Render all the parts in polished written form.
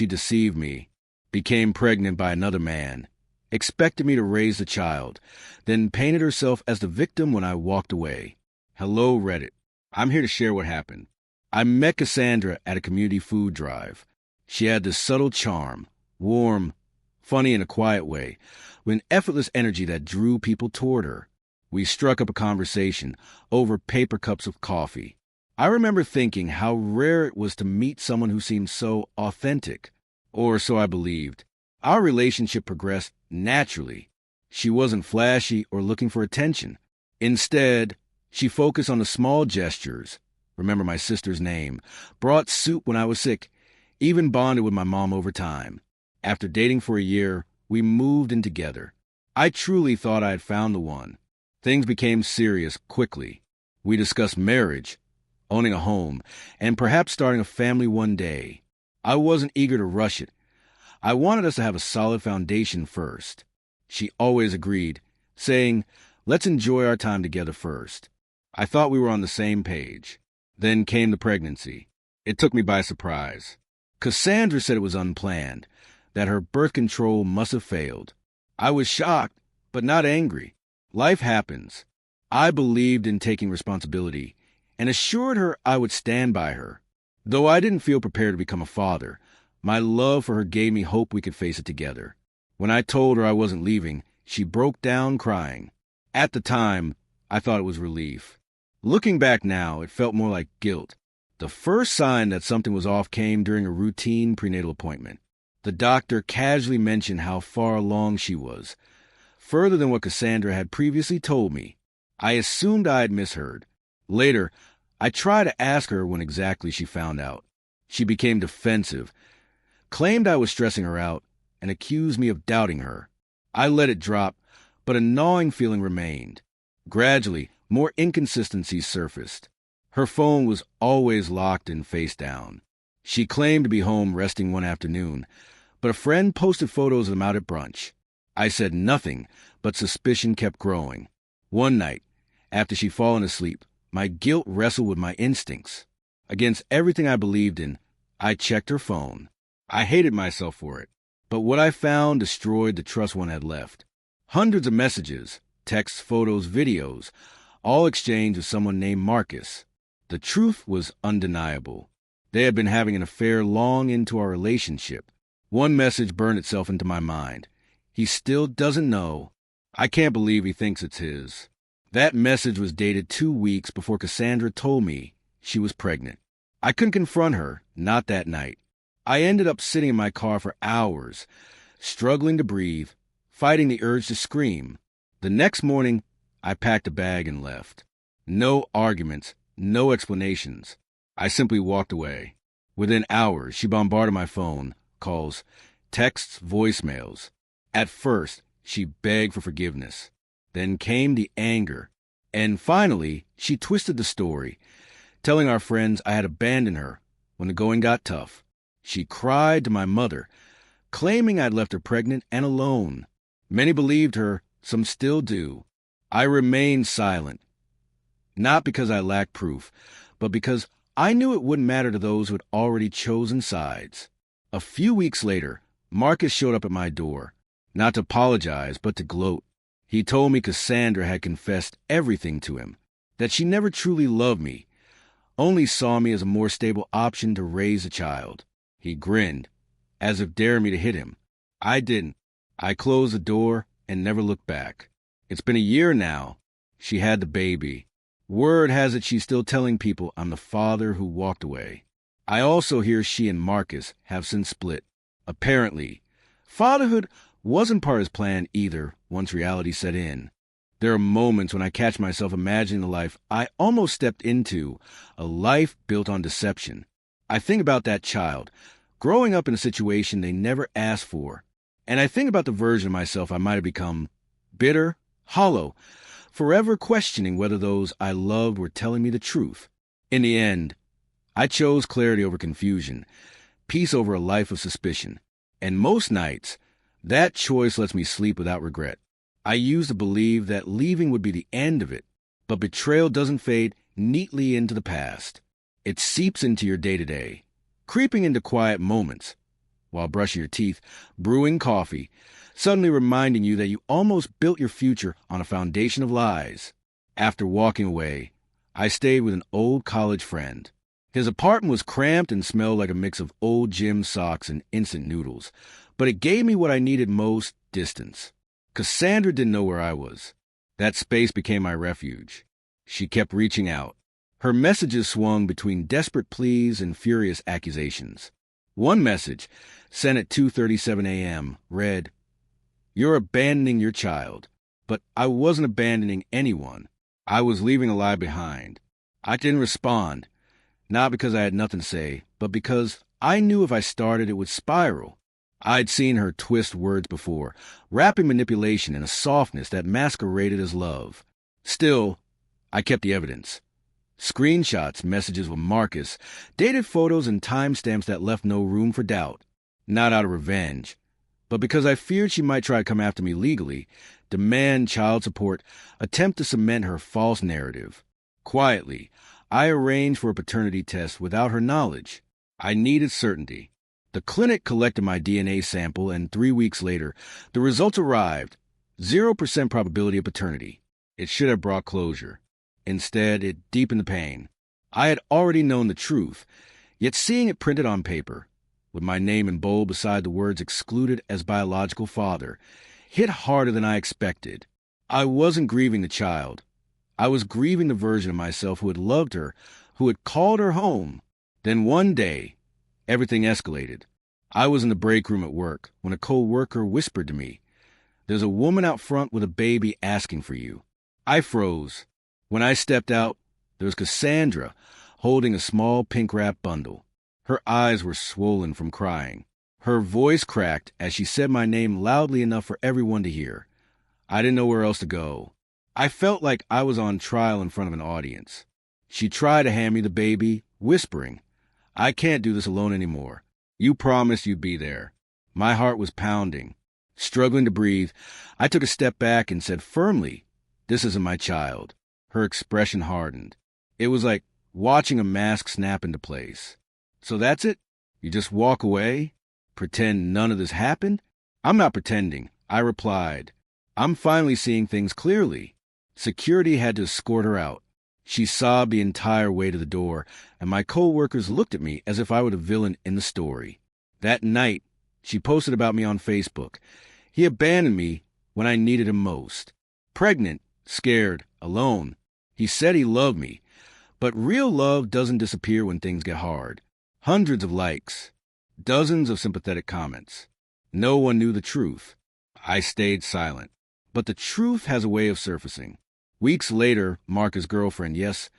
She deceived me, became pregnant by another man, expected me to raise the child, then painted herself as the victim when I walked away. Hello, Reddit. I'm here to share what happened. I met Cassandra at a community food drive. She had this subtle charm, warm, funny in a quiet way, with an effortless energy that drew people toward her. We struck up a conversation over paper cups of coffee. I remember thinking how rare it was to meet someone who seemed so authentic, or so I believed. Our relationship progressed naturally. She wasn't flashy or looking for attention. Instead, she focused on the small gestures, remember my sister's name, brought soup when I was sick, even bonded with my mom over time. After dating for a year, we moved in together. I truly thought I had found the one. Things became serious quickly. We discussed marriage, owning a home, and perhaps starting a family one day. I wasn't eager to rush it. I wanted us to have a solid foundation first. She always agreed, saying, "Let's enjoy our time together first." I thought we were on the same page. Then came the pregnancy. It took me by surprise. Cassandra said it was unplanned, that her birth control must have failed. I was shocked, but not angry. Life happens. I believed in taking responsibility and assured her I would stand by her. Though I didn't feel prepared to become a father, my love for her gave me hope we could face it together. When I told her I wasn't leaving, she broke down crying. At the time, I thought it was relief. Looking back now, it felt more like guilt. The first sign that something was off came during a routine prenatal appointment. The doctor casually mentioned how far along she was, further than what Cassandra had previously told me. I assumed I had misheard. Later, I tried to ask her when exactly she found out. She became defensive, claimed I was stressing her out, and accused me of doubting her. I let it drop, but a gnawing feeling remained. Gradually, more inconsistencies surfaced. Her phone was always locked and face down. She claimed to be home resting one afternoon, but a friend posted photos of them out at brunch. I said nothing, but suspicion kept growing. One night, after she'd fallen asleep, my guilt wrestled with my instincts. Against everything I believed in, I checked her phone. I hated myself for it, but what I found destroyed the trust one had left. Hundreds of messages, texts, photos, videos, all exchanged with someone named Marcus. The truth was undeniable. They had been having an affair long into our relationship. One message burned itself into my mind. He still doesn't know. I can't believe he thinks it's his. That message was dated 2 weeks before Cassandra told me she was pregnant. I couldn't confront her, not that night. I ended up sitting in my car for hours, struggling to breathe, fighting the urge to scream. The next morning, I packed a bag and left. No arguments, no explanations. I simply walked away. Within hours, she bombarded my phone, calls, texts, voicemails. At first, she begged for forgiveness. Then came the anger. And finally, she twisted the story, telling our friends I had abandoned her when the going got tough. She cried to my mother, claiming I'd left her pregnant and alone. Many believed her, some still do. I remained silent, not because I lacked proof, but because I knew it wouldn't matter to those who had already chosen sides. A few weeks later, Marcus showed up at my door, not to apologize, but to gloat. He told me Cassandra had confessed everything to him, that she never truly loved me, only saw me as a more stable option to raise a child. He grinned, as if daring me to hit him. I didn't. I closed the door and never looked back. It's been a year now. She had the baby. Word has it she's still telling people I'm the father who walked away. I also hear she and Marcus have since split. Apparently, fatherhood wasn't part of his plan either once reality set in. There are moments when I catch myself imagining the life I almost stepped into, a life built on deception. I think about that child, growing up in a situation they never asked for, and I think about the version of myself I might have become, bitter, hollow, forever questioning whether those I loved were telling me the truth. In the end, I chose clarity over confusion, peace over a life of suspicion, and most nights, that choice lets me sleep without regret. I used to believe that leaving would be the end of it, but betrayal doesn't fade neatly into the past. It seeps into your day-to-day, creeping into quiet moments, while brushing your teeth, brewing coffee, suddenly reminding you that you almost built your future on a foundation of lies. After walking away, I stayed with an old college friend. His apartment was cramped and smelled like a mix of old gym socks and instant noodles, but it gave me what I needed most: distance. Cassandra didn't know where I was. That space became my refuge. She kept reaching out. Her messages swung between desperate pleas and furious accusations. One message, sent at 2:37 a.m., read, "You're abandoning your child." But I wasn't abandoning anyone. I was leaving a lie behind. I didn't respond, not because I had nothing to say, but because I knew if I started it would spiral. I'd seen her twist words before, wrapping manipulation in a softness that masqueraded as love. Still, I kept the evidence. Screenshots, messages with Marcus, dated photos and timestamps that left no room for doubt. Not out of revenge, but because I feared she might try to come after me legally, demand child support, attempt to cement her false narrative. Quietly, I arranged for a paternity test without her knowledge. I needed certainty. The clinic collected my DNA sample, and 3 weeks later, the results arrived. 0% probability of paternity. It should have brought closure. Instead, it deepened the pain. I had already known the truth, yet seeing it printed on paper, with my name in bold beside the words "excluded as biological father," hit harder than I expected. I wasn't grieving the child. I was grieving the version of myself who had loved her, who had called her home. Then one day, everything escalated. I was in the break room at work when a co-worker whispered to me, "There's a woman out front with a baby asking for you." I froze. When I stepped out, there was Cassandra holding a small pink-wrapped bundle. Her eyes were swollen from crying. Her voice cracked as she said my name loudly enough for everyone to hear. I didn't know where else to go. I felt like I was on trial in front of an audience. She tried to hand me the baby, whispering, "I can't do this alone anymore. You promised you'd be there." My heart was pounding. Struggling to breathe, I took a step back and said firmly, "This isn't my child." Her expression hardened. It was like watching a mask snap into place. "So that's it? You just walk away? Pretend none of this happened?" "I'm not pretending," I replied. "I'm finally seeing things clearly." Security had to escort her out. She sobbed the entire way to the door, and my co-workers looked at me as if I were the villain in the story. That night, she posted about me on Facebook. He abandoned me when I needed him most. Pregnant, scared, alone. He said he loved me, but real love doesn't disappear when things get hard. Hundreds of likes, dozens of sympathetic comments. No one knew the truth. I stayed silent. But the truth has a way of surfacing. Weeks later, Marcus' girlfriend, yes,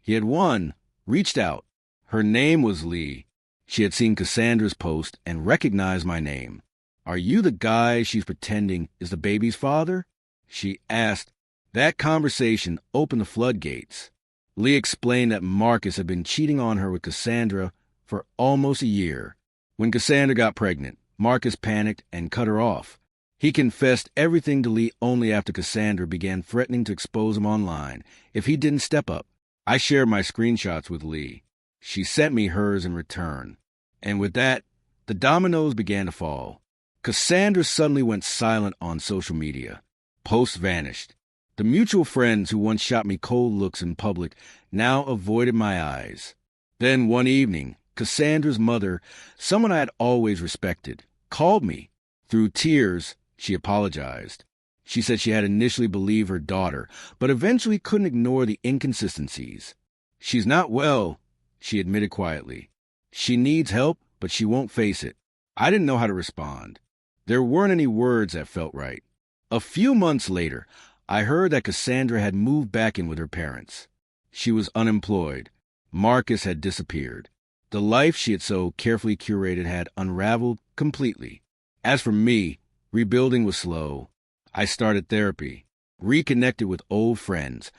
he had won, reached out. Her name was Lee. She had seen Cassandra's post and recognized my name. "Are you the guy she's pretending is the baby's father?" she asked. That conversation opened the floodgates. Lee explained that Marcus had been cheating on her with Cassandra for almost a year. When Cassandra got pregnant, Marcus panicked and cut her off. He confessed everything to Lee only after Cassandra began threatening to expose him online if he didn't step up. I shared my screenshots with Lee. She sent me hers in return. And with that, the dominoes began to fall. Cassandra suddenly went silent on social media. Posts vanished. The mutual friends who once shot me cold looks in public now avoided my eyes. Then one evening, Cassandra's mother, someone I had always respected, called me. Through tears, she apologized. She said she had initially believed her daughter, but eventually couldn't ignore the inconsistencies. "She's not well," she admitted quietly. "She needs help, but she won't face it." I didn't know how to respond. There weren't any words that felt right. A few months later, I heard that Cassandra had moved back in with her parents. She was unemployed. Marcus had disappeared. The life she had so carefully curated had unraveled completely. As for me, rebuilding was slow. I started therapy, reconnected with old friends,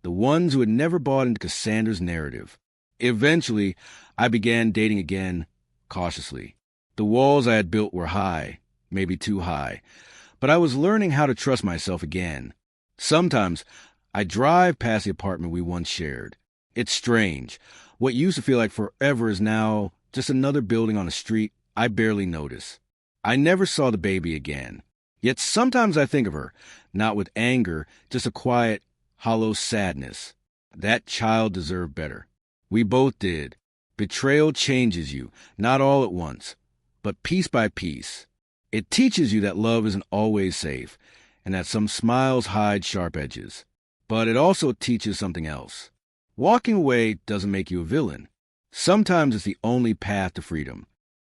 the ones who had never bought into Cassandra's narrative. Eventually, I began dating again, cautiously. The walls I had built were high, maybe too high, but I was learning how to trust myself again. Sometimes, I drive past the apartment we once shared. It's strange. What used to feel like forever is now just another building on a street I barely notice. I never saw the baby again. Yet sometimes I think of her, not with anger, just a quiet, hollow sadness. That child deserved better. We both did. Betrayal changes you, not all at once, but piece by piece. It teaches you that love isn't always safe, and that some smiles hide sharp edges. But it also teaches something else. Walking away doesn't make you a villain. Sometimes it's the only path to freedom.